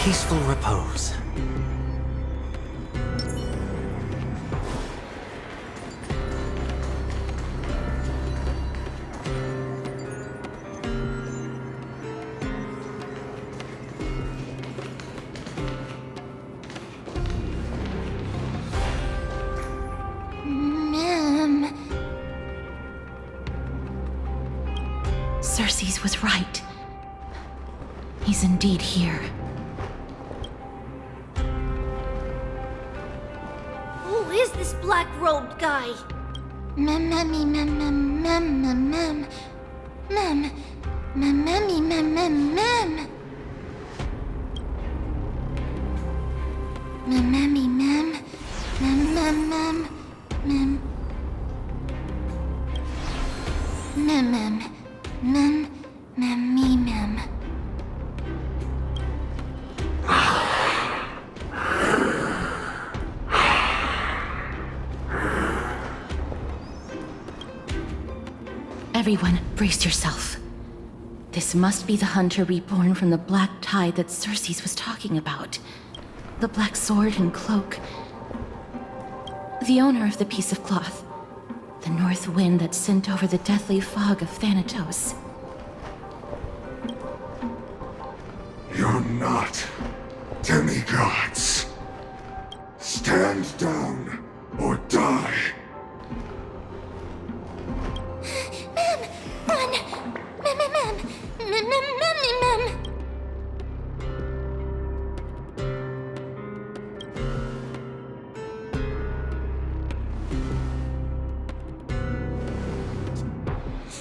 peaceful repose. Circes was right. He's indeed here. Who is this black-robed guy? Mem. Everyone, brace yourself. This must be the hunter reborn from the black tide that Circes was talking about. The black sword and cloak. The owner of the piece of cloth. The north wind that sent over the deathly fog of Thanatos. You're not demigods. Stand down or die.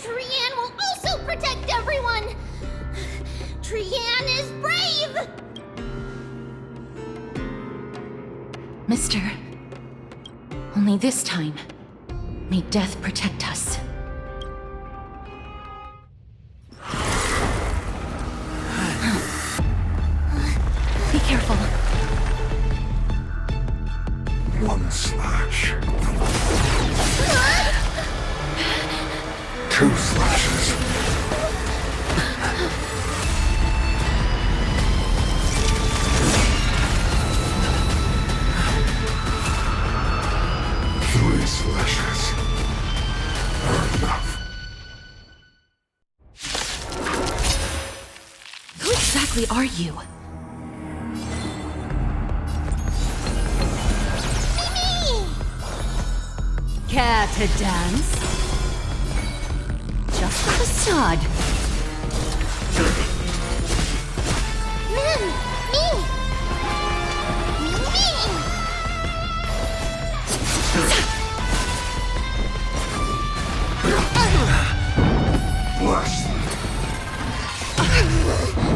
Trian will also protect everyone! Trian is brave! Mister, only this time, may death protect us. Be careful. One slash. Two slashes. Three slashes are enough. Who exactly are you? Care to dance? Just a facade.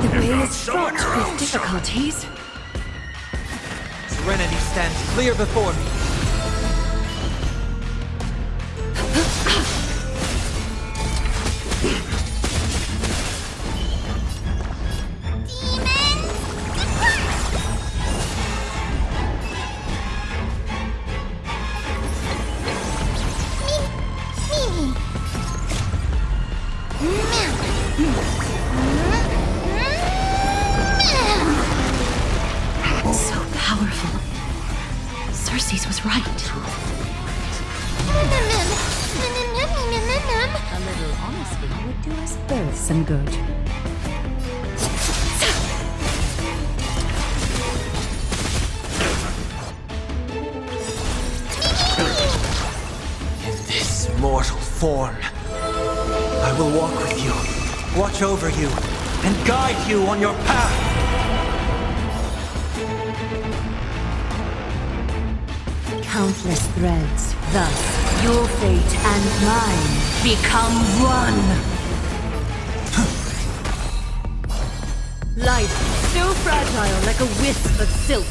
The way is fraught with difficulties. Serenity stands clear before me. So powerful. Circes was right. A little honesty would do us both some good. In this mortal form, I will walk with you, watch over you, and guide you on your path. Countless threads. Thus, your fate and mine become one. Life, so fragile like a wisp of silk.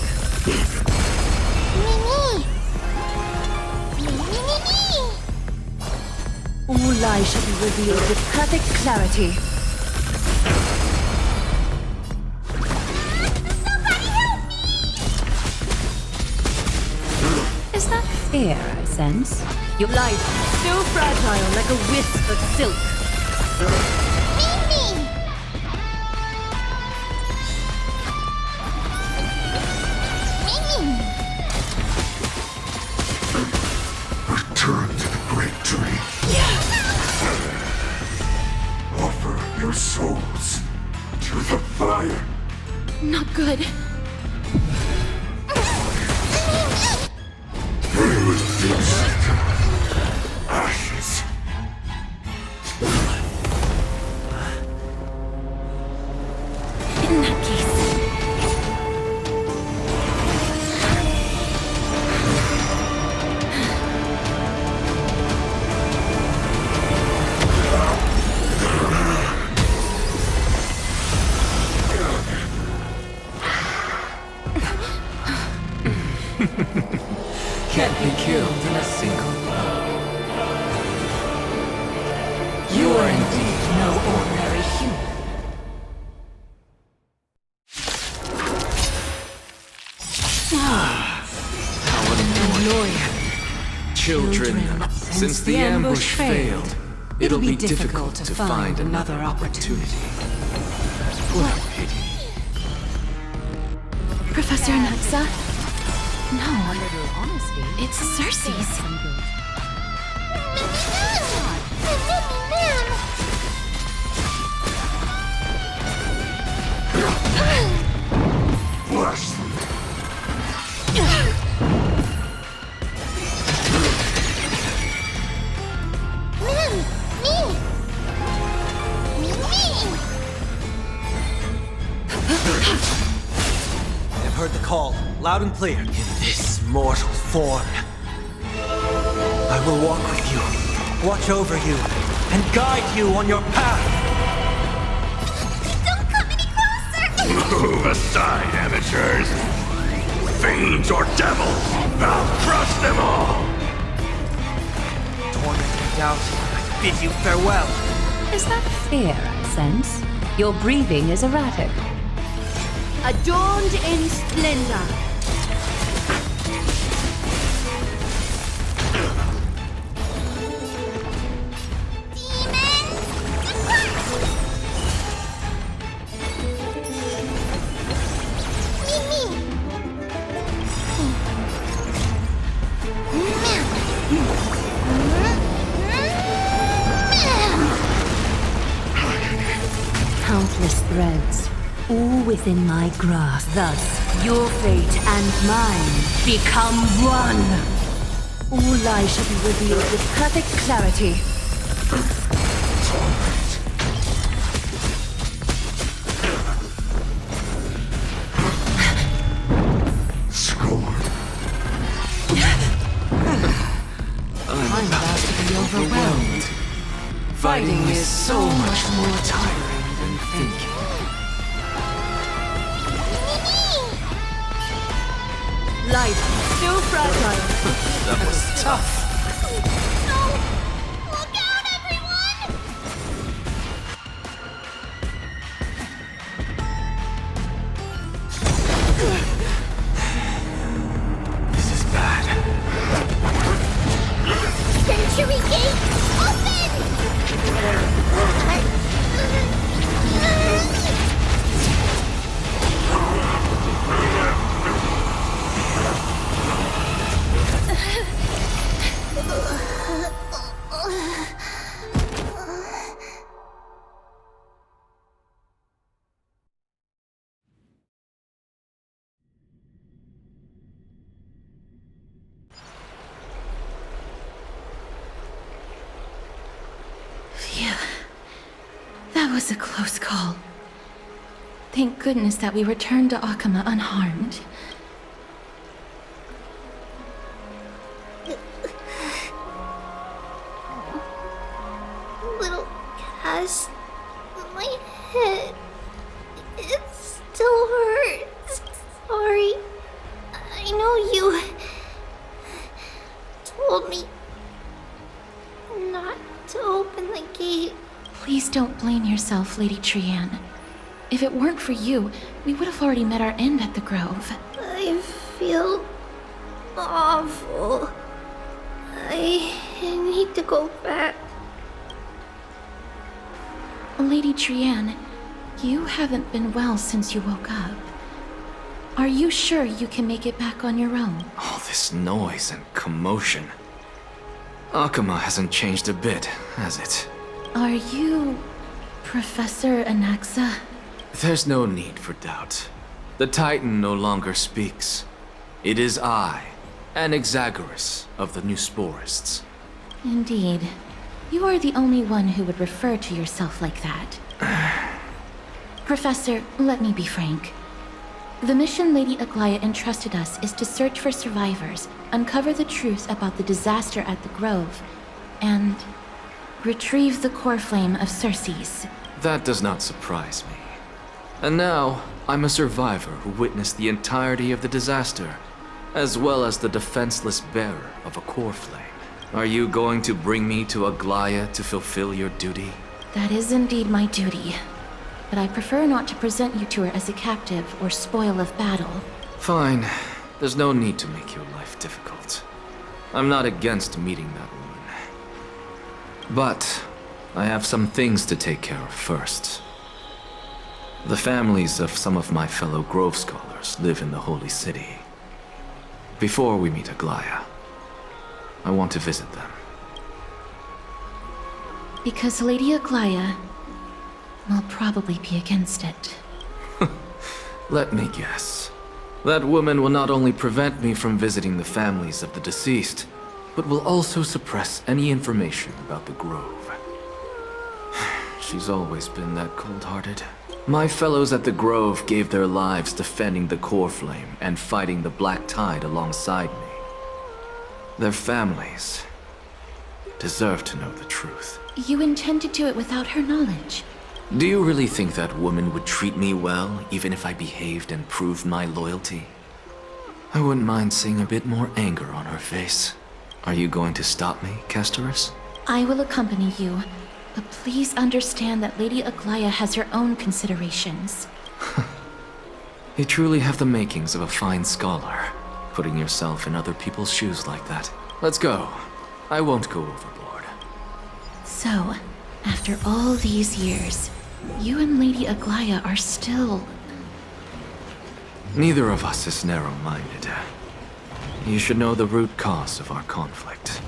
All lies shall be revealed with perfect clarity. Is that fear I sense? Your life, so fragile like a wisp of silk. Not good. Ashes. In that case... Can't be killed in a single blow. You are indeed no ordinary human. How annoying. Children, since the ambush failed, it'll be difficult to find another opportunity. What a pity. Professor Anaxa? No, Honesty. it's Cersei's. Bless them. I've heard the call, loud and clear. In this mortal form, I will walk with you, watch over you, and guide you on your path. Don't come any closer! Move aside, amateurs. Fiends or devils, I'll crush them all. Torment and doubt, I bid you farewell. Is that fear I sense? Your breathing is erratic. Adorned in splendor. Countless threads, all within my grasp. Thus, your fate and mine become one. All lies shall be revealed with perfect clarity. Scorn. I'm about to be overwhelmed. Fighting is so much more tiring than thinking. Life still fragile. That was tough. No! Look out, everyone! This is bad. Century Gate, Phew. That was a close call. Thank goodness that we returned to Akama unharmed. little Cass. My head. It still hurts. Sorry. I know you told me not to open the gate. Please don't blame yourself, Lady Trianne. If it weren't for you, we would have already met our end at the Grove. I feel awful. I need to go back. Lady Trianne, you haven't been well since you woke up. Are you sure you can make it back on your own? All this noise and commotion. Akama hasn't changed a bit, has it? Are you Professor Anaxa? There's no need for doubt. The Titan no longer speaks. It is I, Anaxagoras of the Newsporists. Indeed. You are the only one who would refer to yourself like that. Professor, let me be frank. The mission Lady Aglaya entrusted us is to search for survivors, uncover the truth about the disaster at the Grove, and retrieve the core flame of Circes. That does not surprise me. And now, I'm a survivor who witnessed the entirety of the disaster, as well as the defenseless bearer of a core flame. Are you going to bring me to Aglaya to fulfill your duty? That is indeed my duty. But I prefer not to present you to her as a captive or spoil of battle. Fine. There's no need to make your life difficult. I'm not against meeting that woman. But I have some things to take care of first. The families of some of my fellow Grove scholars live in the Holy City. Before we meet Aglaya, I want to visit them. Because Lady Aglaya will probably be against it. Let me guess. That woman will not only prevent me from visiting the families of the deceased, but will also suppress any information about the Grove. She's always been that cold-hearted. My fellows at the Grove gave their lives defending the core flame and fighting the Black Tide alongside me. Their families deserve to know the truth. You intend to do it without her knowledge? Do you really think that woman would treat me well, even if I behaved and proved my loyalty? I wouldn't mind seeing a bit more anger on her face. Are you going to stop me, Castorus? I will accompany you, but please understand that Lady Aglaya has her own considerations. You truly have the makings of a fine scholar, putting yourself in other people's shoes like that. Let's go. I won't go overboard. So, after all these years, you and Lady Aglaya are still... Neither of us is narrow-minded. You should know the root cause of our conflict.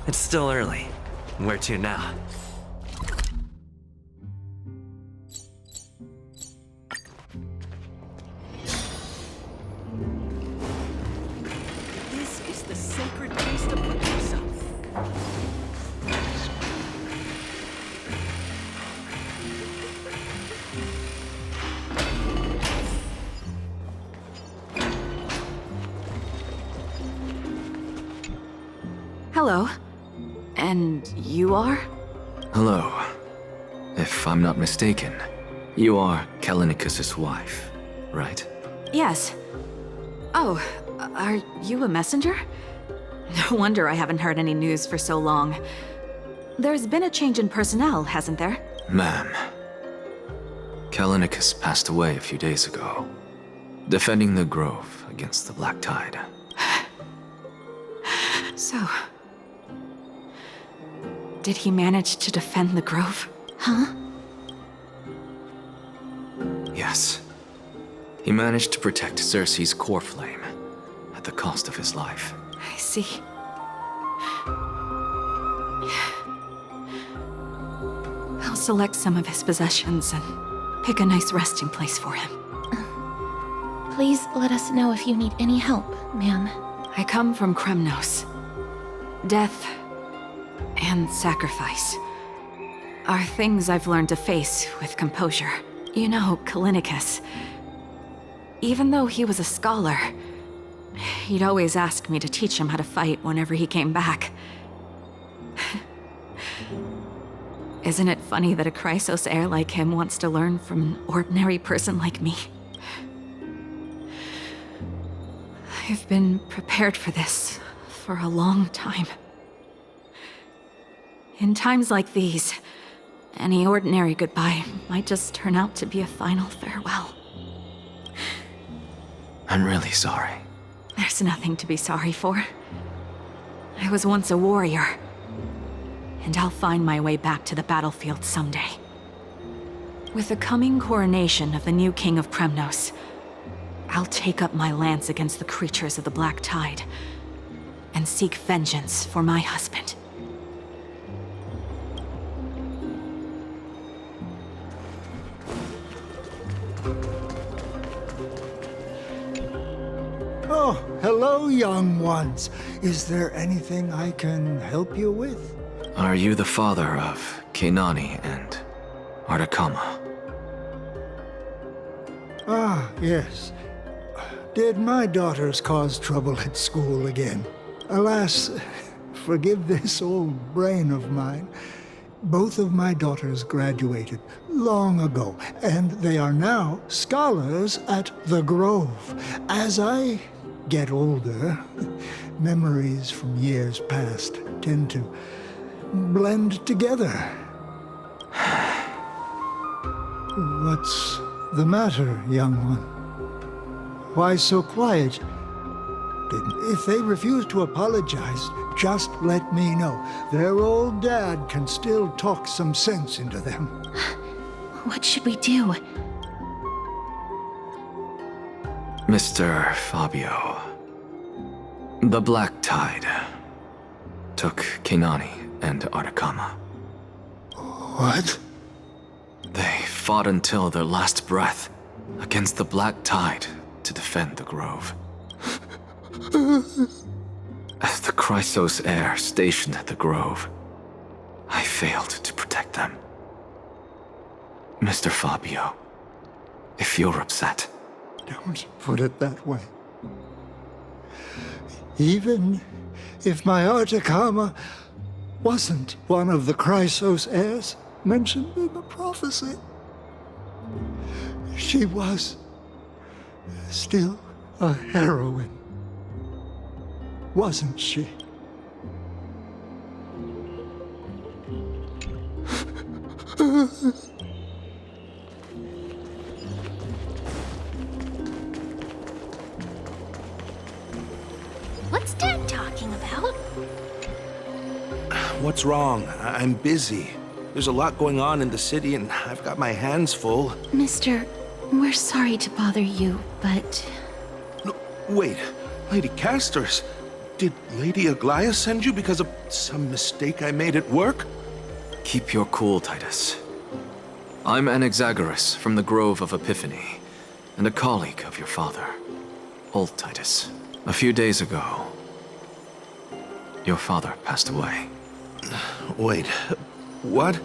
It's still early. Where to now? This is the sacred beast of Medusa. Hello. And you are? Hello. If I'm not mistaken, you are Callinicus's wife, right? Yes. Oh, are you a messenger? No wonder I haven't heard any news for so long. There's been a change in personnel, hasn't there? Ma'am, Callinicus passed away a few days ago, defending the Grove against the Black Tide. So... did he manage to defend the Grove? Huh? Yes. He managed to protect Circe's core flame, at the cost of his life. I see. I'll select some of his possessions and pick a nice resting place for him. Please let us know if you need any help, ma'am. I come from Kremnos. Death and sacrifice are things I've learned to face with composure. You know, Callinicus, even though he was a scholar, he'd always ask me to teach him how to fight whenever he came back. Isn't it funny that a Chrysos heir like him wants to learn from an ordinary person like me? I've been prepared for this for a long time. In times like these, any ordinary goodbye might just turn out to be a final farewell. I'm really sorry. There's nothing to be sorry for. I was once a warrior, and I'll find my way back to the battlefield someday. With the coming coronation of the new king of Kremnos, I'll take up my lance against the creatures of the Black Tide and seek vengeance for my husband. Oh, hello, young ones. Is there anything I can help you with? Are you the father of Kenani and Artakama? Ah, yes. Did my daughters cause trouble at school again? Alas, forgive this old brain of mine. Both of my daughters graduated long ago, and they are now scholars at the Grove. As I get older, memories from years past tend to blend together. What's the matter, young one? Why so quiet? If they refuse to apologize, just let me know. Their old dad can still talk some sense into them. What should we do? Mr. Fabio, the Black Tide took Kenani and Artakama. What? They fought until their last breath against the Black Tide to defend the Grove. As the Chrysos heir stationed at the Grove, I failed to protect them. Mr. Fabio, if you're upset... Don't put it that way. Even if my Artakama wasn't one of the Chrysos heirs mentioned in the prophecy, she was still a heroine, wasn't she? What's Dad talking about? What's wrong? I'm busy. There's a lot going on in the city, and I've got my hands full. Mister, we're sorry to bother you, but... No, wait. Lady Castors, did Lady Aglaia send you because of some mistake I made at work? Keep your cool, Titus. I'm Anaxagoras from the Grove of Epiphany, and a colleague of your father, old Titus. A few days ago, your father passed away. Wait, what?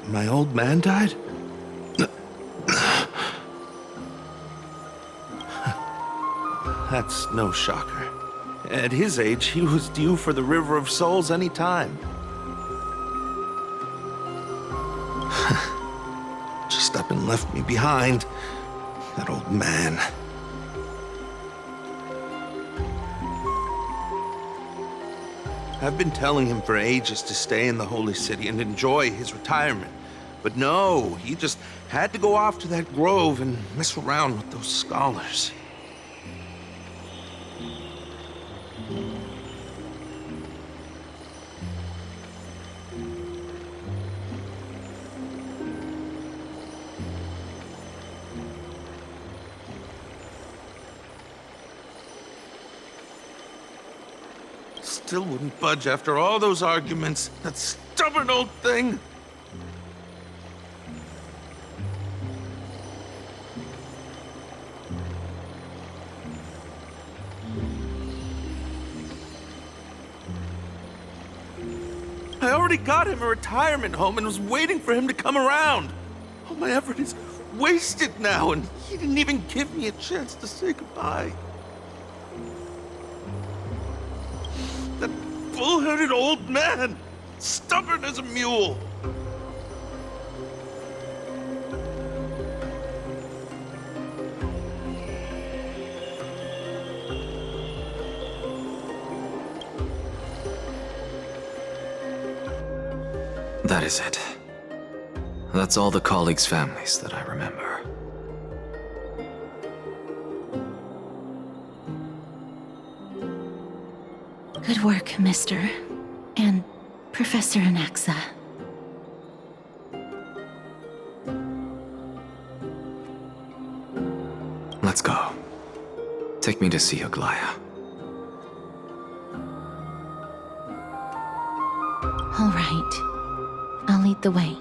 My old man died? That's no shocker. At his age, he was due for the River of Souls any time. Just up and left me behind. That old man. I've been telling him for ages to stay in the Holy City and enjoy his retirement. But no, he just had to go off to that grove and mess around with those scholars. Still wouldn't budge after all those arguments. That stubborn old thing. I already got him a retirement home and was waiting for him to come around. All my effort is wasted now, and he didn't even give me a chance to say goodbye. That bull-headed old man, stubborn as a mule. That is it. That's all the colleagues' families that I remember. Good work, Mister. And Professor Anaxa. Let's go. Take me to see Aglaya. All right. I'll lead the way.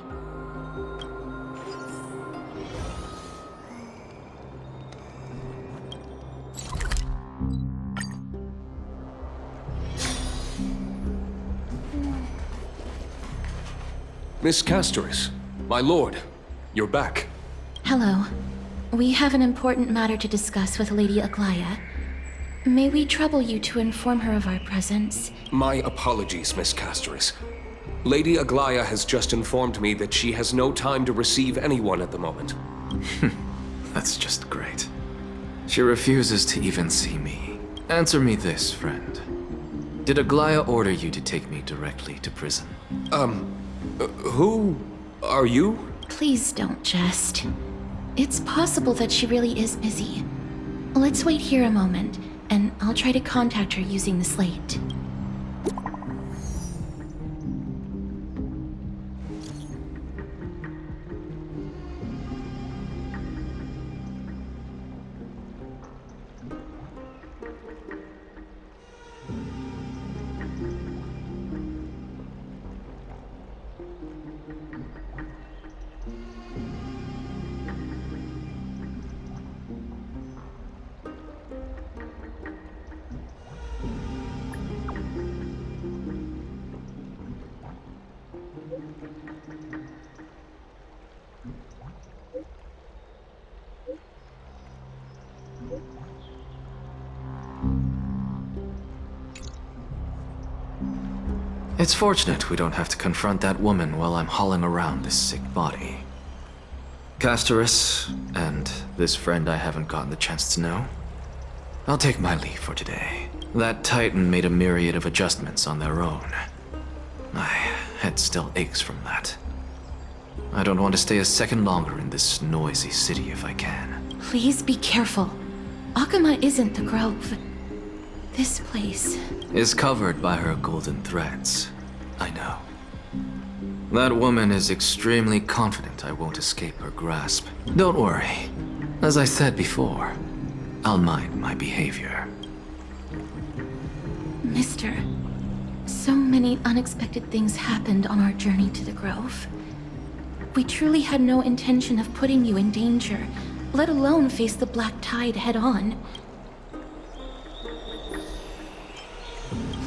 Miss Castoris, my lord, you're back. Hello. We have an important matter to discuss with Lady Aglaya. May we trouble you to inform her of our presence? My apologies, Miss Castoris. Lady Aglaya has just informed me that she has no time to receive anyone at the moment. That's just great. She refuses to even see me. Answer me this, friend. Did Aglaya order you to take me directly to prison? Who are you? Please don't jest. It's possible that she really is busy. Let's wait here a moment, and I'll try to contact her using the slate. It's fortunate we don't have to confront that woman while I'm hauling around this sick body. Castoris, and this friend I haven't gotten the chance to know, I'll take my leave for today. That Titan made a myriad of adjustments on their own. My head still aches from that. I don't want to stay a second longer in this noisy city if I can. Please be careful. Akama isn't the Grove. This place is covered by her golden threads. I know. That woman is extremely confident I won't escape her grasp. Don't worry. As I said before, I'll mind my behavior. Mister, so many unexpected things happened on our journey to the Grove. We truly had no intention of putting you in danger, let alone face the Black Tide head-on.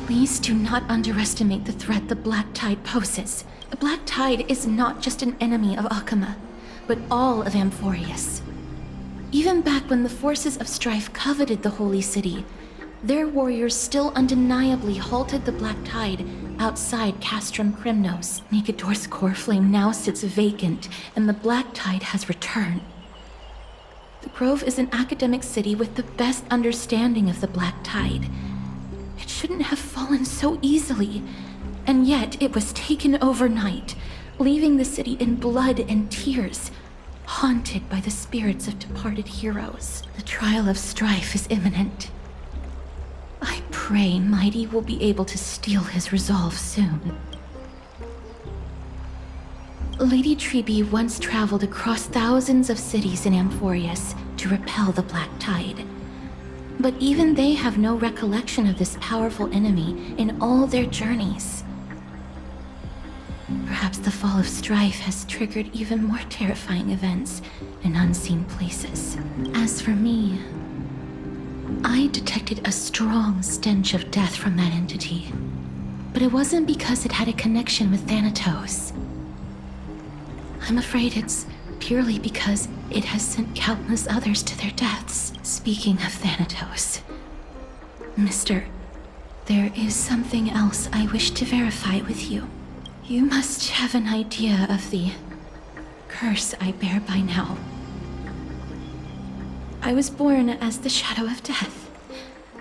Please do not underestimate the threat the Black Tide poses. The Black Tide is not just an enemy of Akama, but all of Amphoreus. Even back when the forces of strife coveted the Holy City, their warriors still undeniably halted the Black Tide outside Castrum Crimnos. Nikedor's core flame now sits vacant, and the Black Tide has returned. The Grove is an academic city with the best understanding of the Black Tide. It shouldn't have fallen so easily, and yet it was taken overnight, leaving the city in blood and tears, haunted by the spirits of departed heroes. The trial of strife is imminent. I pray Mighty will be able to steal his resolve soon. Lady Treeby once traveled across thousands of cities in Amphoreus to repel the Black Tide. But even they have no recollection of this powerful enemy in all their journeys. Perhaps the fall of strife has triggered even more terrifying events in unseen places. As for me, I detected a strong stench of death from that entity. But it wasn't because it had a connection with Thanatos. I'm afraid it's purely because it has sent countless others to their deaths. Speaking of Thanatos, Mister, there is something else I wish to verify with you. You must have an idea of the curse I bear by now. I was born as the shadow of death,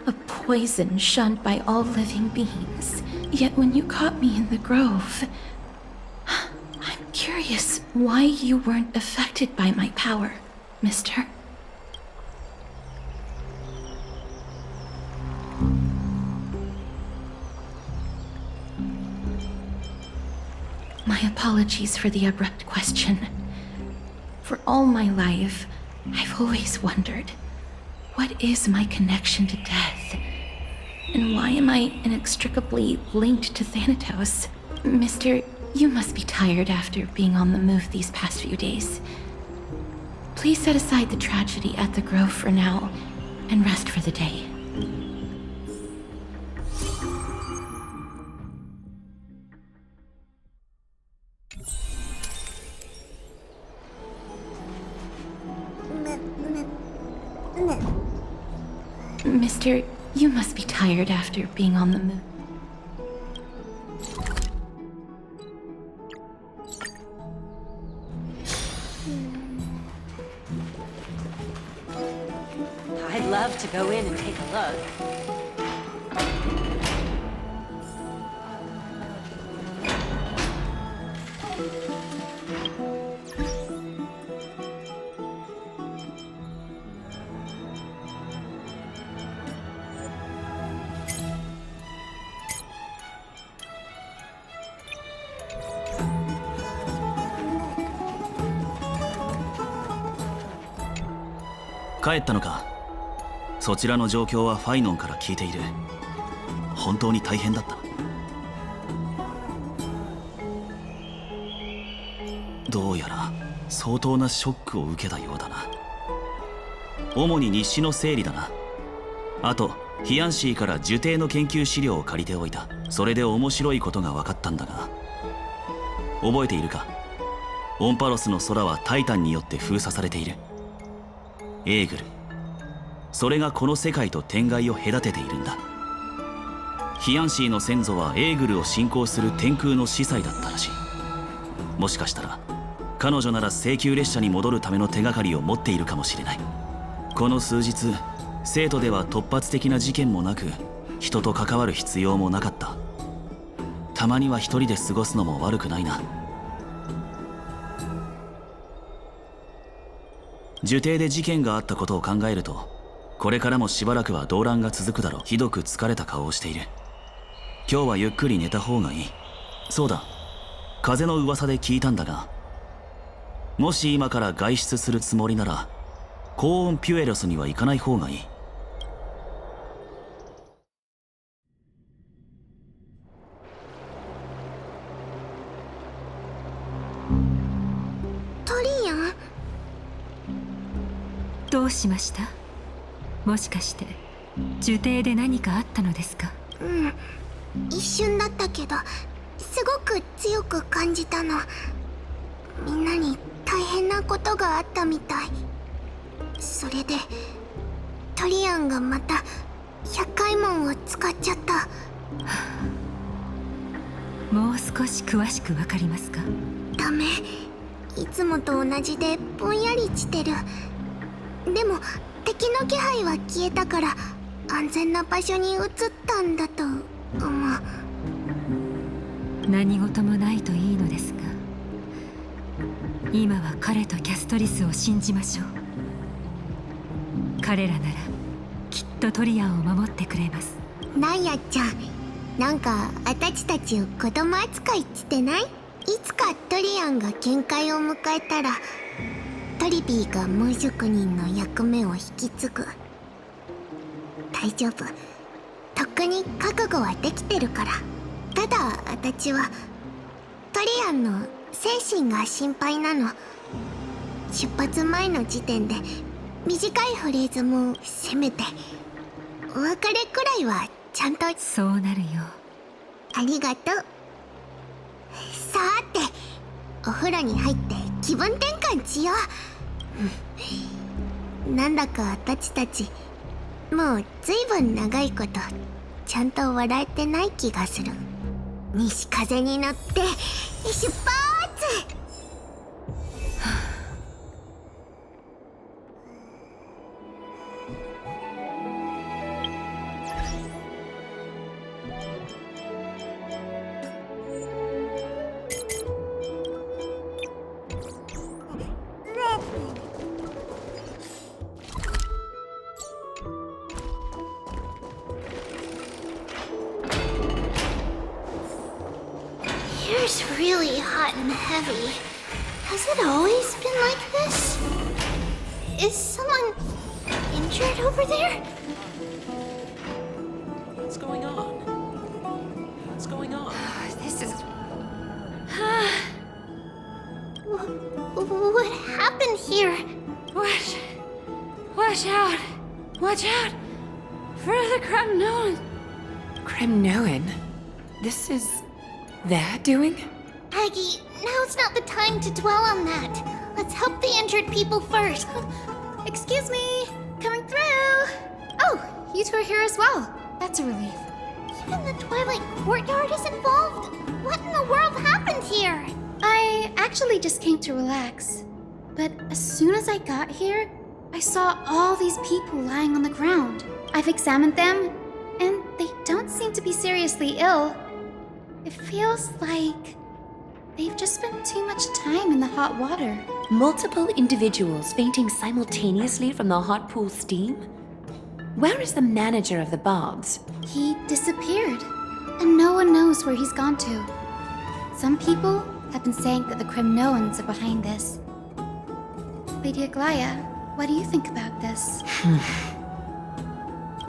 a poison shunned by all living beings. Yet when you caught me in the Grove, I'm curious why you weren't affected by my power, Mister. My apologies for the abrupt question. For all my life, I've always wondered, What is my connection to death? And why am I inextricably linked to Thanatos? Mister, you must be tired after being on the move these past few days. Please set aside the tragedy at the Grove for now and rest for the day. Mister, you must be tired after being on the move. I'd love to go in and take a look.帰ったのか。そちらの状況はファイノンから聞いている。本当に大変だった。どうやら相当なショックを受けたようだな。主に日誌の整理だな。あとヒヤンシーから受精の研究資料を借りておいた。それで面白いことが分かったんだが、覚えているか。オンパロスの空はタイタンによって封鎖されている。エーグル、それがこの世界と天外を隔てているんだ。ヒヤンシーの先祖はエーグルを信仰する天空の司祭だったらしい。もしかしたら彼女なら請求列車に戻るための手がかりを持っているかもしれない。この数日、生徒では突発的な事件もなく、人と関わる必要もなかった。たまには一人で過ごすのも悪くないな。受精で事件があったことを考えると、これからもしばらくは動乱が続くだろう。ひどく疲れた顔をしている。今日はゆっくり寝た方がいい。そうだ、風の噂で聞いたんだが、もし今から外出するつもりなら高温ピュエロスには行かない方がいい。トリアン、どうしました？もしかして受精で何かあったのですか？うん、一瞬だったけどすごく強く感じたの。みんなに大変なことがあったみたい。それでトリアンがまた百回門を使っちゃった。もう少し詳しくわかりますか？ダメ、いつもと同じでぼんやりしてる。でも敵の気配は消えたから安全な場所に移ったんだと思う。何事もないといいのですが、今は彼とキャストリスを信じましょう。彼らならきっとトリアンを守ってくれます。なんやっちゃん、なんかあたちたちを子供扱いしてない？いつかトリアンが限界を迎えたらトリビーが猛職人の役目を引き継ぐ。大丈夫、とっくに覚悟はできてるから。ただあたちはトリアンの精神が心配なの。出発前の時点で短いフレーズもせめてお別れくらいはちゃんと。そうなるよ。ありがとう。さーて、お風呂に入って気分転換しよう。なんだかあたちたちもうずいぶん長いことちゃんと笑えてない気がする。西風に乗って出発！Here's really hot and heavy. Has it always been like this? Is someone injured? right over there? What's going on? What's going on? This is... What happened here? Watch out! Watch out! For the Kremnoan! Kremnoan? This is... their doing? Aggie, now's not the time to dwell on that. Let's help the injured people first. Excuse me, coming through. Oh, you two are here as well. That's a relief. Even the Twilight Courtyard is involved? What in the world happened here? I actually just came to relax. But as soon as I got here, I saw all these people lying on the ground. I've examined them, and they don't seem to be seriously ill. It feels like they've just spent too much time in the hot water. Multiple individuals fainting simultaneously from the hot pool steam? Where is the manager of the baths? He disappeared, and no one knows where he's gone to. Some people have been saying that the Kremnoans are behind this. Lady Aglaya, what do you think about this?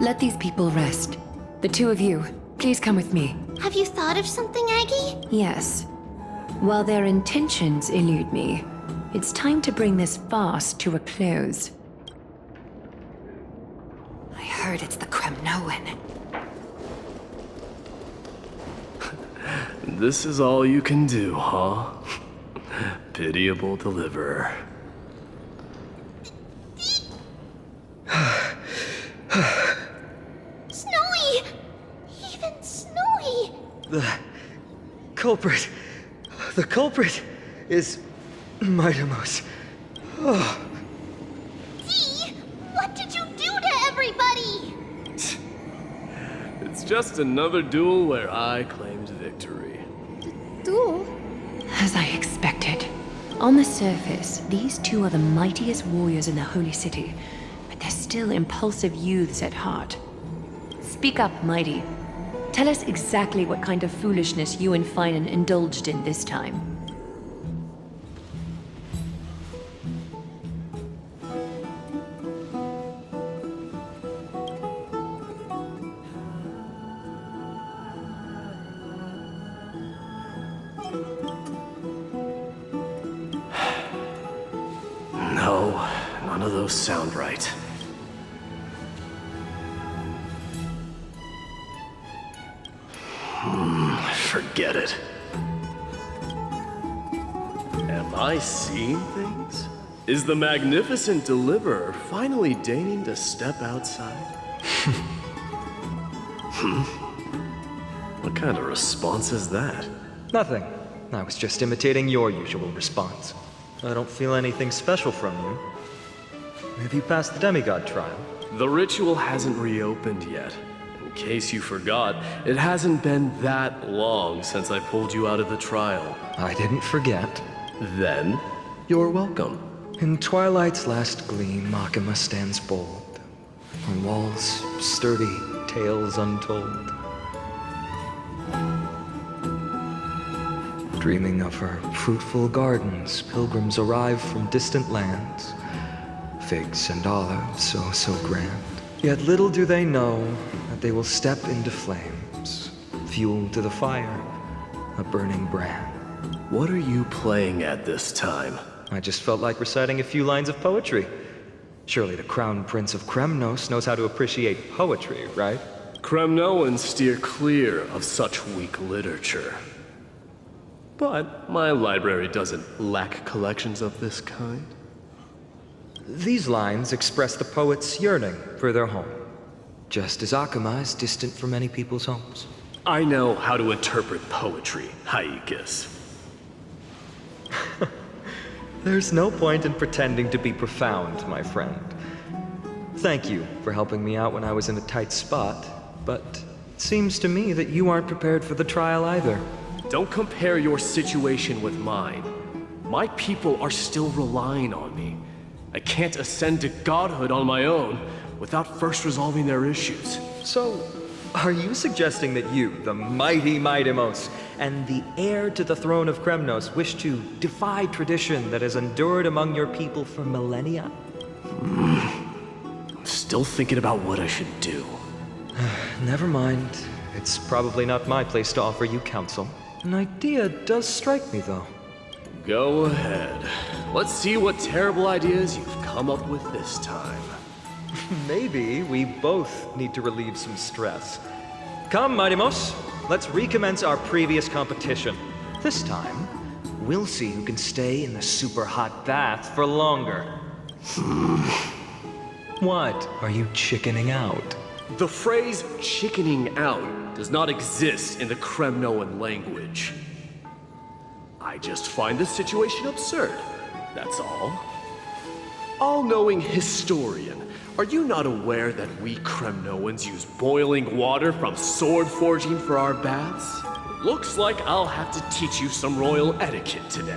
Let these people rest. The two of you, please come with me. Have you thought of something, Aggie? Yes. While their intentions elude me, it's time to bring this farce to a close. I heard it's the Kremnoan. This is all you can do, huh? Pitiable deliverer. Snowy! Even Snowy! The culprit is Mightimos. Oh. Dee, what did you do to everybody? It's just another duel where I claimed victory. Duel? As I expected. On the surface, these two are the mightiest warriors in the Holy City, but they're still impulsive youths at heart. Speak up, Mighty. Tell us exactly what kind of foolishness you and Finan indulged in this time. No, none of those sound right. Forget it. Am I seeing things? Is the magnificent deliverer finally deigning to step outside? What kind of response is that? Nothing. I was just imitating your usual response. I don't feel anything special from you. Have you passed the demigod trial? The ritual hasn't reopened yet. In case you forgot, it hasn't been that long since I pulled you out of the trial. I didn't forget. Then, you're welcome. In twilight's last gleam, Makima stands bold. Her walls sturdy, tales untold. Dreaming of her fruitful gardens, pilgrims arrive from distant lands. Figs and olives, so grand. Yet little do they know that they will step into flames, fuel to the fire, a burning brand. What are you playing at this time? I just felt like reciting a few lines of poetry. Surely the Crown Prince of Kremnos knows how to appreciate poetry, right? Kremnoans steer clear of such weak literature. But my library doesn't lack collections of this kind. These lines express the poet's yearning for their home, just as Akama is distant from many people's homes. I know how to interpret poetry, Haikis. There's no point in pretending to be profound, my friend. Thank you for helping me out when I was in a tight spot, but it seems to me that you aren't prepared for the trial either. Don't compare your situation with mine. My people are still relying on me. I can't ascend to godhood on my own without first resolving their issues. So, are you suggesting that you, the mighty Mightimos, and the heir to the throne of Kremnos, wish to defy tradition that has endured among your people for millennia? still thinking about what I should do. Never mind. It's probably not my place to offer you counsel. An idea does strike me, though. Go ahead. Let's see what terrible ideas you've come up with this time. Maybe we both need to relieve some stress. Come, Mighty-Mos. Let's recommence our previous competition. This time, we'll see who can stay in the super hot bath for longer. What? Are you chickening out? The phrase chickening out does not exist in the Kremnoan language. I just find this situation absurd, that's all. All-knowing historian, are you not aware that we Kremnoans use boiling water from sword forging for our baths? Looks like I'll have to teach you some royal etiquette today.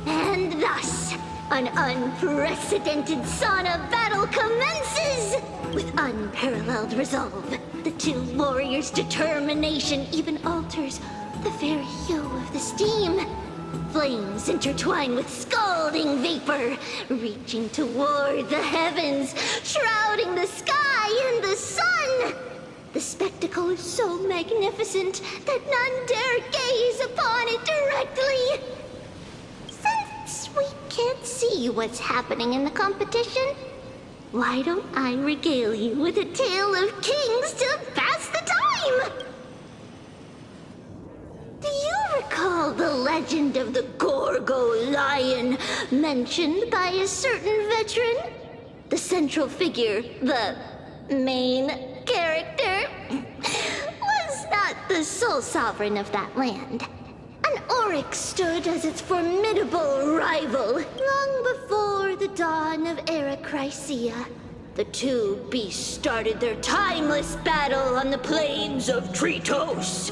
And thus, an unprecedented sauna battle commences! With unparalleled resolve, the two warriors' determination even alters the very hue of the steam. Flames intertwine with scalding vapor, reaching toward the heavens, shrouding the sky and the sun. The spectacle is so magnificent that none dare gaze upon it directly. Since we can't see what's happening in the competition, why don't I regale you with a tale of kings to pass the time? Do you recall the legend of the Gorgo lion mentioned by a certain veteran? The central figure, the main character, was not the sole sovereign of that land. An Oryx stood as its formidable rival long before the dawn of Era Chrysia. The two beasts started their timeless battle on the plains of Tritos.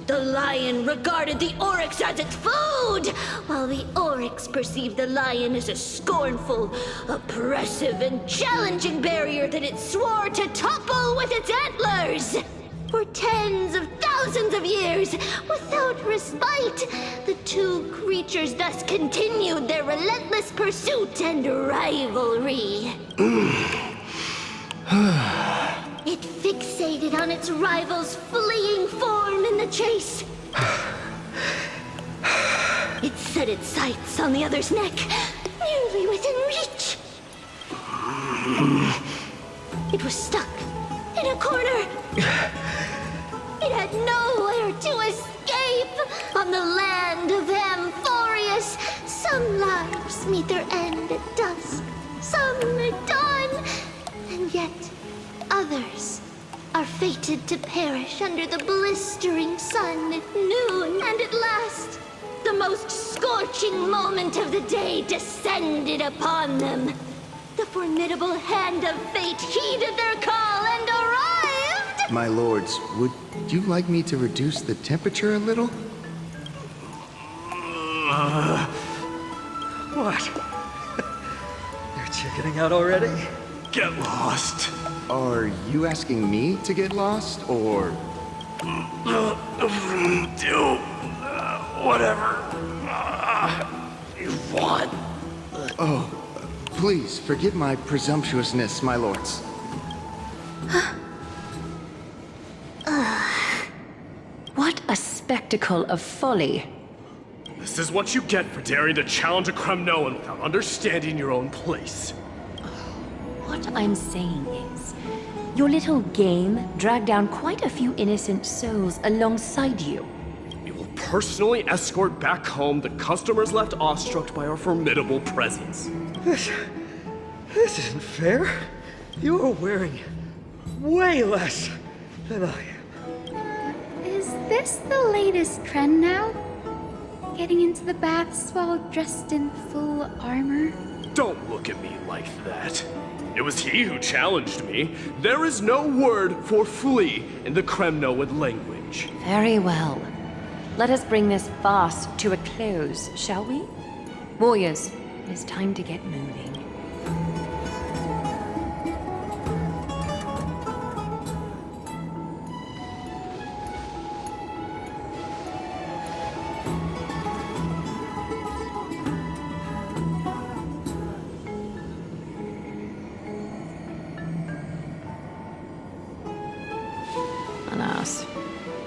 The lion regarded the Oryx as its food, while the Oryx perceived the lion as a scornful, oppressive, and challenging barrier that it swore to topple with its antlers. For tens of thousands of years, without respite, the two creatures thus continued their relentless pursuit and rivalry. It fixated on its rival's fleeing form in the chase. It set its sights on the other's neck, nearly within reach. It was stuck in a corner. It had nowhere to escape. On the land of Amphoreus, some lives meet their end at dusk, some at dawn, and yet others are fated to perish under the blistering sun at noon. And at last, the most scorching moment of the day descended upon them. The formidable hand of fate heeded their call and arrived! My lords, would you like me to reduce the temperature a little? What? You're chickening out already? Get lost. Are you asking me to get lost, or... Do whatever you want. Oh, please forgive my presumptuousness, my lords. What a spectacle of folly. This is what you get for daring to challenge a Kremnoan without understanding your own place. What I'm saying is, your little game dragged down quite a few innocent souls alongside you. We will personally escort back home the customers left awestruck by our formidable presence. This isn't fair. You're wearing way less than I am. Is this the latest trend now? Getting into the baths while dressed in full armor? Don't look at me like that. It was he who challenged me. There is no word for flee in the Kremnoan language. Very well. Let us bring this farce to a close, shall we? Warriors, it is time to get moving.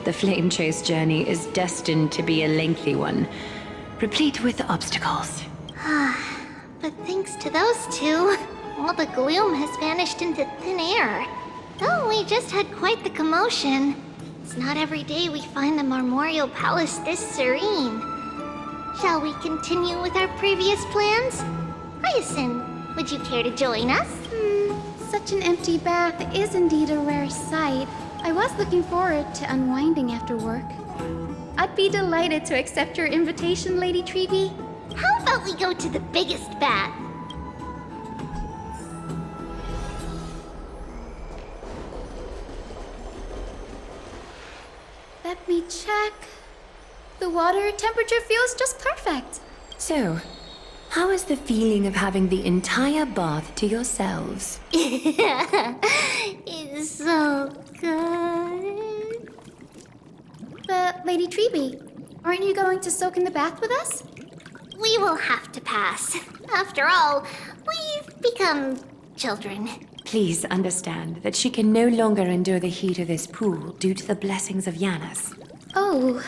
The flame chase journey is destined to be a lengthy one, replete with obstacles. But thanks to those two, all the gloom has vanished into thin air. Though we just had quite the commotion. It's not every day we find the Marmorial Palace this serene. Shall we continue with our previous plans? Hyacinth, would you care to join us? Such an empty bath is indeed a rare sight. I was looking forward to unwinding after work. I'd be delighted to accept your invitation, Lady Treeby. How about we go to the biggest bath? Let me check. The water temperature feels just perfect. So, how is the feeling of having the entire bath to yourselves? It's so good. But, Lady Treeby, aren't you going to soak in the bath with us? We will have to pass. After all, we've become children. Please understand that she can no longer endure the heat of this pool due to the blessings of Yanis. Oh.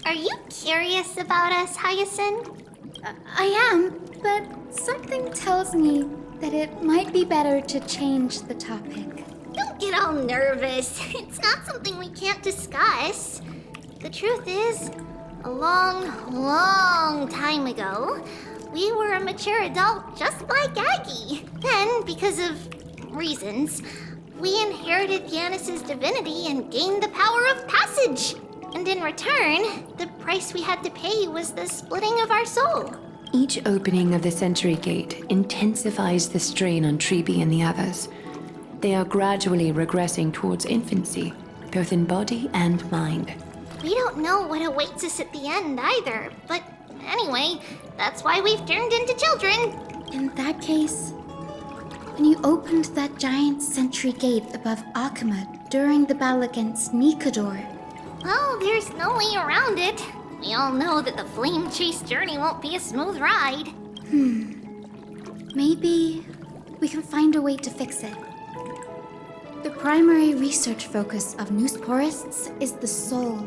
Are you curious about us, Hyacinth? I am, but something tells me that it might be better to change the topic. Don't get all nervous. It's not something we can't discuss. The truth is, a long time ago, we were a mature adult just like Aggie. Then, because of reasons, we inherited Yanis's divinity and gained the power of passage. And in return, the price we had to pay was the splitting of our soul. Each opening of the Century Gate intensifies the strain on Treeby and the others. They are gradually regressing towards infancy, both in body and mind. We don't know what awaits us at the end either, but anyway, that's why we've turned into children. In that case, when you opened that giant Century Gate above Akama during the battle against Nikador, well, there's no way around it. We all know that the flame chase journey won't be a smooth ride. Maybe we can find a way to fix it. The primary research focus of Noosporists is the soul.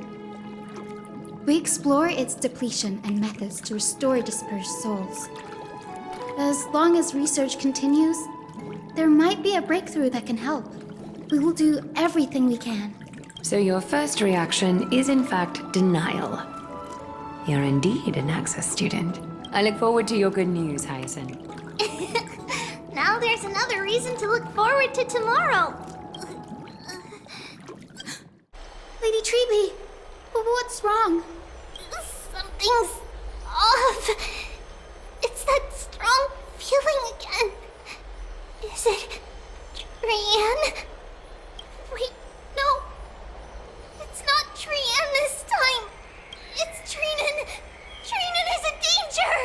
We explore its depletion and methods to restore dispersed souls. As long as research continues, there might be a breakthrough that can help. We will do everything we can. So your first reaction is in fact denial. You're indeed an Access student. I look forward to your good news, Hyacinth. Now there's another reason to look forward to tomorrow. Lady Treeby, what's wrong? Something's off. It's that strong feeling again. Is it Trian? Wait, no. It's not Trian this time. It's Trinan. Trinan is in danger.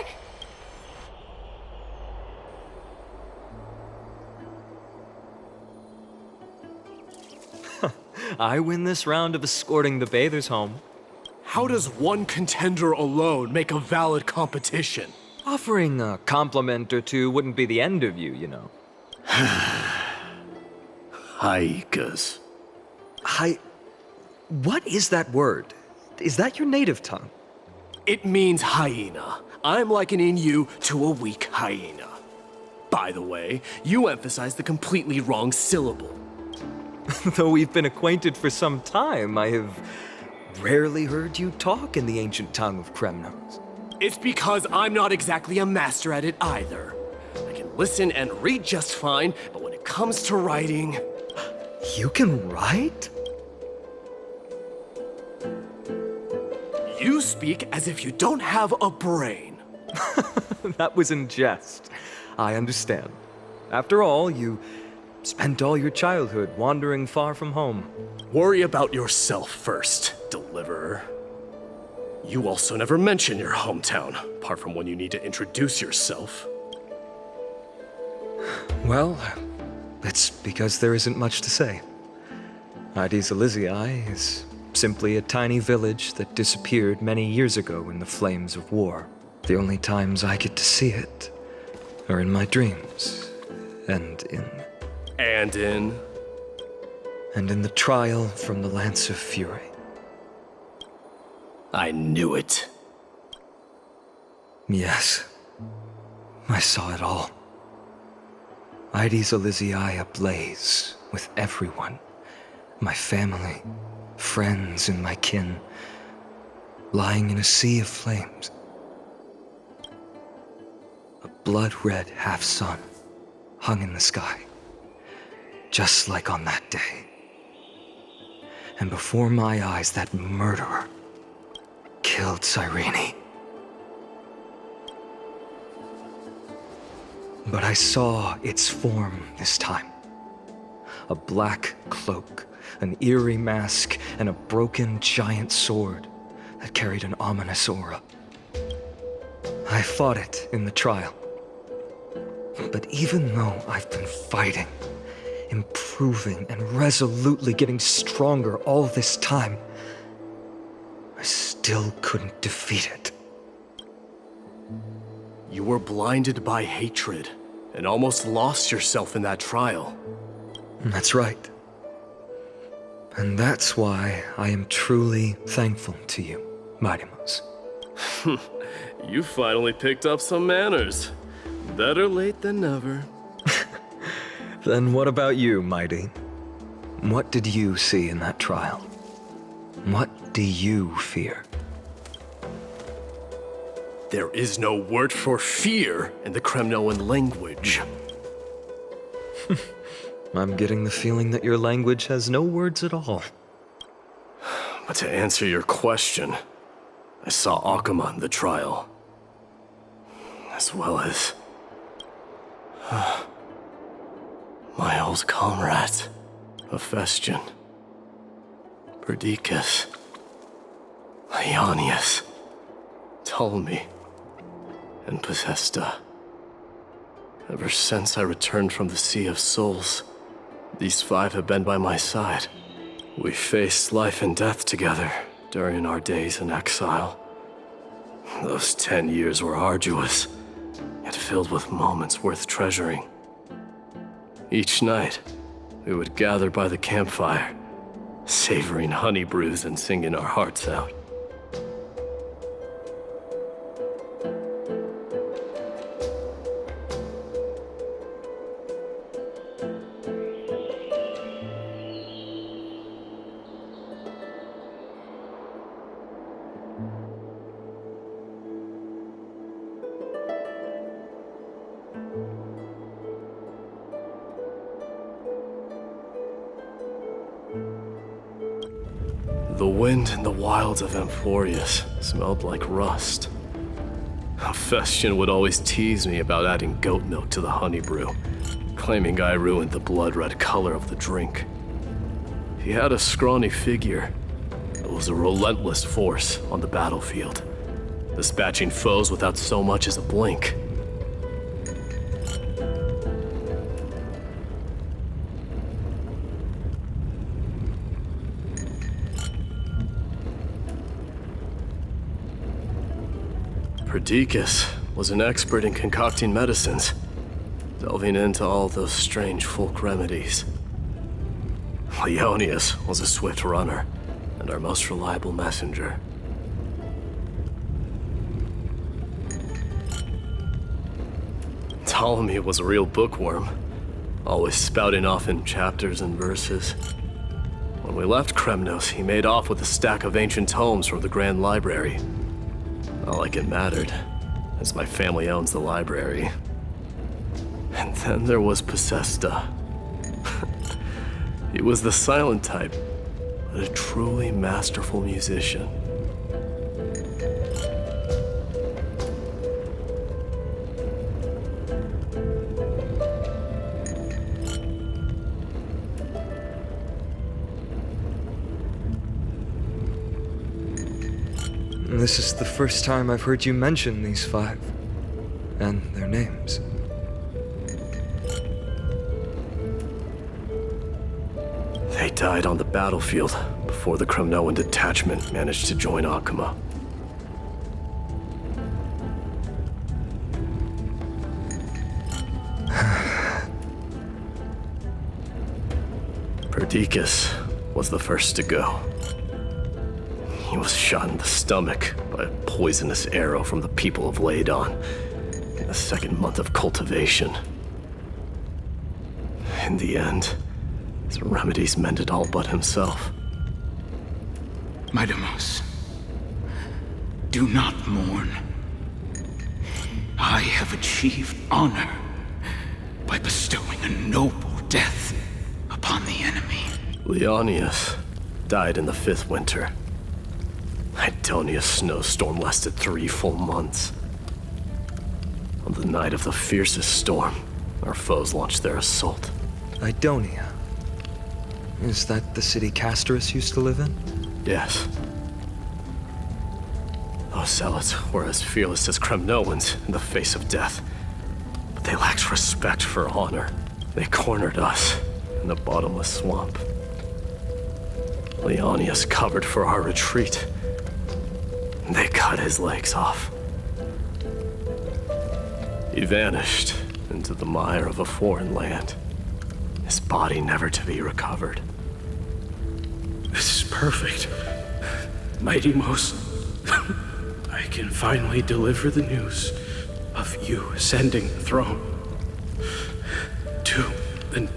I win this round of escorting the bathers home. How does one contender alone make a valid competition? Offering a compliment or two wouldn't be the end of you, you know. Haikas. What is that word? Is that your native tongue? It means hyena. I'm likening you to a weak hyena. By the way, you emphasize the completely wrong syllable. Though we've been acquainted for some time, I have rarely heard you talk in the ancient tongue of Kremnos. It's because I'm not exactly a master at it either. I can listen and read just fine, but when it comes to writing... You can write? You speak as if you don't have a brain. That was in jest. I understand. After all, you spent all your childhood wandering far from home. Worry about yourself first, Deliverer. You also never mention your hometown, apart from when you need to introduce yourself. Well, it's because there isn't much to say. Ides Elysiae is simply a tiny village that disappeared many years ago in the flames of war. The only times I get to see it are in my dreams, and in the trial from the Lance of Fury. I knew it. Yes. I saw it all. Ides Elysiae ablaze with everyone. My family, friends, and my kin, lying in a sea of flames. A blood-red half-sun hung in the sky, just like on that day. And before my eyes, that murderer killed Cyrene. But I saw its form this time. A black cloak, an eerie mask, and a broken giant sword that carried an ominous aura. I fought it in the trial. But even though I've been fighting, improving, and resolutely getting stronger all this time, I still couldn't defeat it. You were blinded by hatred and almost lost yourself in that trial. That's right. And that's why I am truly thankful to you, Marimus. You finally picked up some manners. Better late than never. Then what about you, Mighty? What did you see in that trial? What do you fear? There is no word for fear in the Kremnoan language. I'm getting the feeling that your language has no words at all. But to answer your question, I saw Akuma in the trial. As well as... my old comrades, Hephaestion, Perdiccas, Ionius, Ptolemy, and Possesta. Ever since I returned from the Sea of Souls, these 5 have been by my side. We faced life and death together during our days in exile. Those 10 years were arduous, yet filled with moments worth treasuring. Each night, we would gather by the campfire, savoring honey brews and singing our hearts out. The wind in the wilds of Amphoreus smelled like rust. Hephaestion would always tease me about adding goat milk to the honey brew, claiming I ruined the blood-red color of the drink. He had a scrawny figure, but was a relentless force on the battlefield, dispatching foes without so much as a blink. Perdiccas was an expert in concocting medicines, delving into all those strange folk remedies. Ionius was a swift runner and our most reliable messenger. Ptolemy was a real bookworm, always spouting off in chapters and verses. When we left Kremnos, he made off with a stack of ancient tomes from the Grand Library. Not like it mattered, as my family owns the library. And then there was Possesta. He was the silent type, but a truly masterful musician. This is the first time I've heard you mention these 5, and their names. They died on the battlefield before the Kremnoan detachment managed to join Akuma. Perdiccas was the first to go. He was shot in the stomach by a poisonous arrow from the people of Ladon in the second month of cultivation. In the end, his remedies mended all but himself. My Demos, do not mourn. I have achieved honor by bestowing a noble death upon the enemy. Leonius died in the 5th winter. Idonia's snowstorm lasted 3 full months. On the night of the fiercest storm, our foes launched their assault. Idonia? Is that the city Castorus used to live in? Yes. Those zealots were as fearless as Kremnoans in the face of death. But they lacked respect for honor. They cornered us in the bottomless swamp. Leonius covered for our retreat. They cut his legs off. He vanished into the mire of a foreign land, his body never to be recovered. This is perfect. Mighty Most, I can finally deliver the news of you ascending the throne to the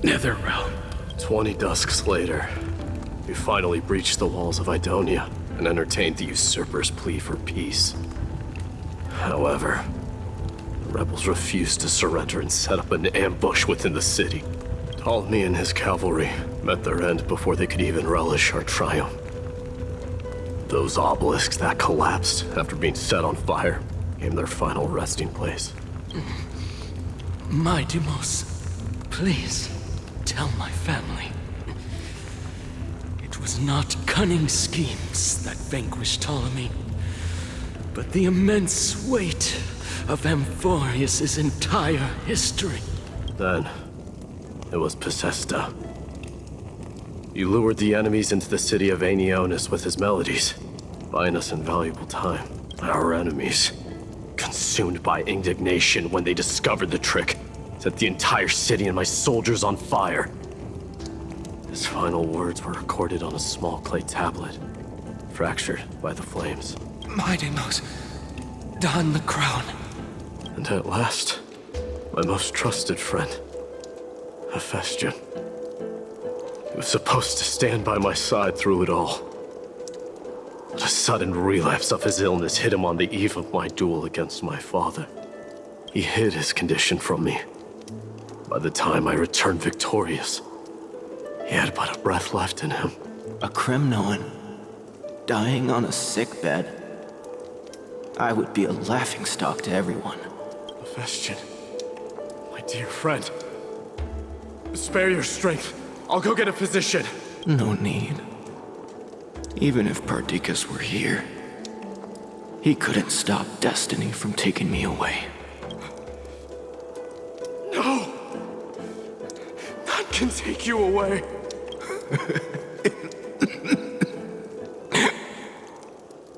Nether Realm. 20 dusks later, we finally breached the walls of Idonia and entertained the usurper's plea for peace. However, the rebels refused to surrender and set up an ambush within the city. Ptolemy and his cavalry met their end before they could even relish our triumph. Those obelisks that collapsed after being set on fire became their final resting place. My Demos, please tell my family. It was not cunning schemes that vanquished Ptolemy, but the immense weight of Amphoreus' entire history. Then, it was Pacesta. He lured the enemies into the city of Aenionis with his melodies, buying us invaluable time. Our enemies, consumed by indignation when they discovered the trick, set the entire city and my soldiers on fire. His final words were recorded on a small clay tablet, fractured by the flames. My Demos, don the crown. And at last, my most trusted friend, Hephaestion. He was supposed to stand by my side through it all. But a sudden relapse of his illness hit him on the eve of my duel against my father. He hid his condition from me. By the time I returned victorious, he had but a breath left in him. A Kremnoan, dying on a sickbed. I would be a laughingstock to everyone. Hephaestion, my dear friend, spare your strength. I'll go get a physician. No need. Even if Perdiccas were here, he couldn't stop destiny from taking me away. No! None can take you away.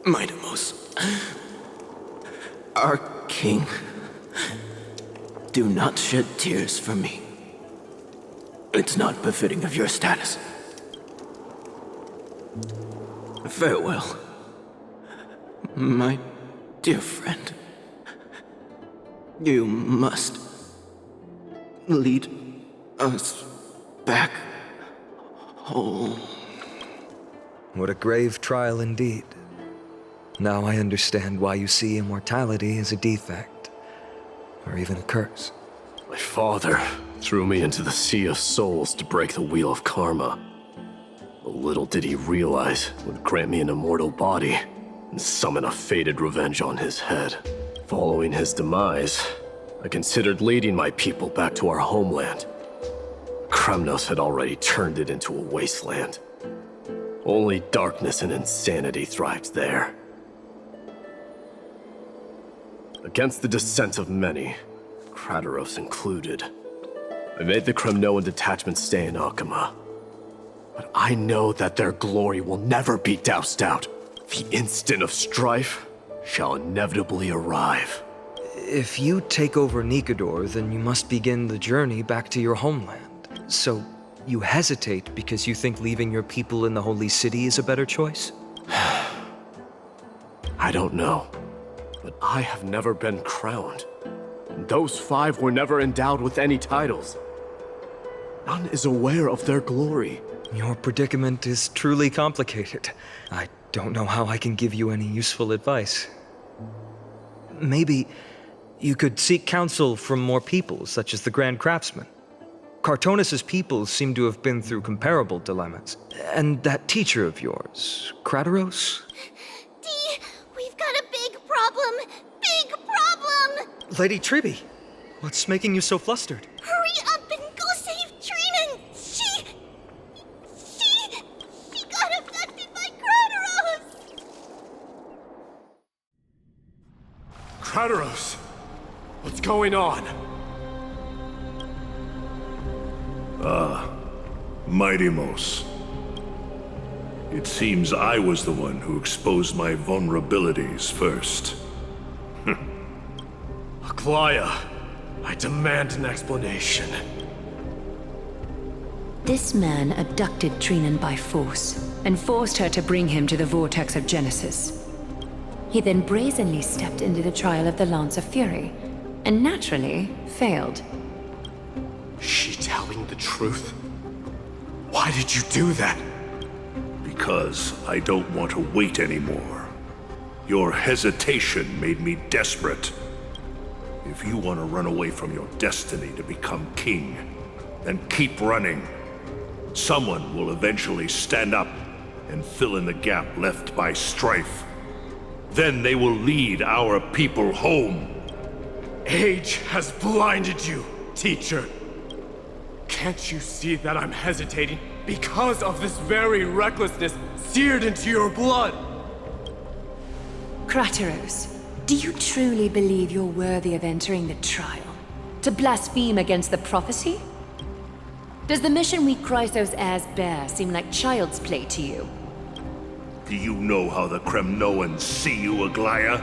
My Demos, our king, do not shed tears for me. It's not befitting of your status. Farewell, my dear friend. You must lead us back home. What a grave trial indeed. Now I understand why you see immortality as a defect, or even a curse. My father threw me into the sea of souls to break the wheel of karma. But little did he realize it would grant me an immortal body and summon a fated revenge on his head. Following his demise, I considered leading my people back to our homeland. Kremnos had already turned it into a wasteland. Only darkness and insanity thrived there. Against the dissent of many, Krateros included, I made the Kremnoan detachment stay in Akama. But I know that their glory will never be doused out. The instant of strife shall inevitably arrive. If you take over Nikodor, then you must begin the journey back to your homeland. So, you hesitate because you think leaving your people in the Holy City is a better choice? I don't know. But I have never been crowned. And those 5 were never endowed with any titles. None is aware of their glory. Your predicament is truly complicated. I don't know how I can give you any useful advice. Maybe you could seek counsel from more people, such as the Grand Craftsman. Cartonus' people seem to have been through comparable dilemmas. And that teacher of yours, Krateros? We've got a big problem! Big problem! Lady Triby, what's making you so flustered? Hurry up and go save Trina! She got abducted by Krateros! Krateros! What's going on? Mighty-Mos. It seems I was the one who exposed my vulnerabilities first. Aglaya, I demand an explanation. This man abducted Trinan by force and forced her to bring him to the vortex of Genesis. He then brazenly stepped into the trial of the Lance of Fury, and naturally failed. She telling the truth? Why did you do that? Because I don't want to wait anymore. Your hesitation made me desperate. If you want to run away from your destiny to become king, then keep running. Someone will eventually stand up and fill in the gap left by strife. Then they will lead our people home. Age has blinded you, teacher. Can't you see that I'm hesitating because of this very recklessness seared into your blood? Krateros, do you truly believe you're worthy of entering the trial? To blaspheme against the prophecy? Does the mission we Chrysos heirs bear seem like child's play to you? Do you know how the Kremnoans see you, Aglaya?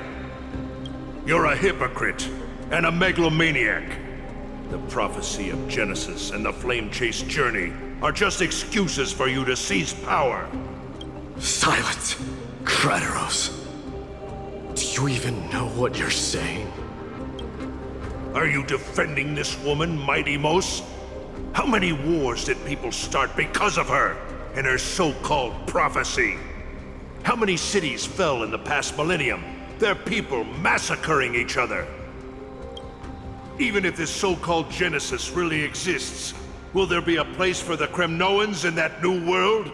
You're a hypocrite and a megalomaniac. The prophecy of Genesis and the Flame Chase journey are just excuses for you to seize power. Silence, Krateros. Do you even know what you're saying? Are you defending this woman, Mighty-Mos? How many wars did people start because of her and her so-called prophecy? How many cities fell in the past millennium, their people massacring each other? Even if this so-called Genesis really exists, will there be a place for the Kremnoans in that new world?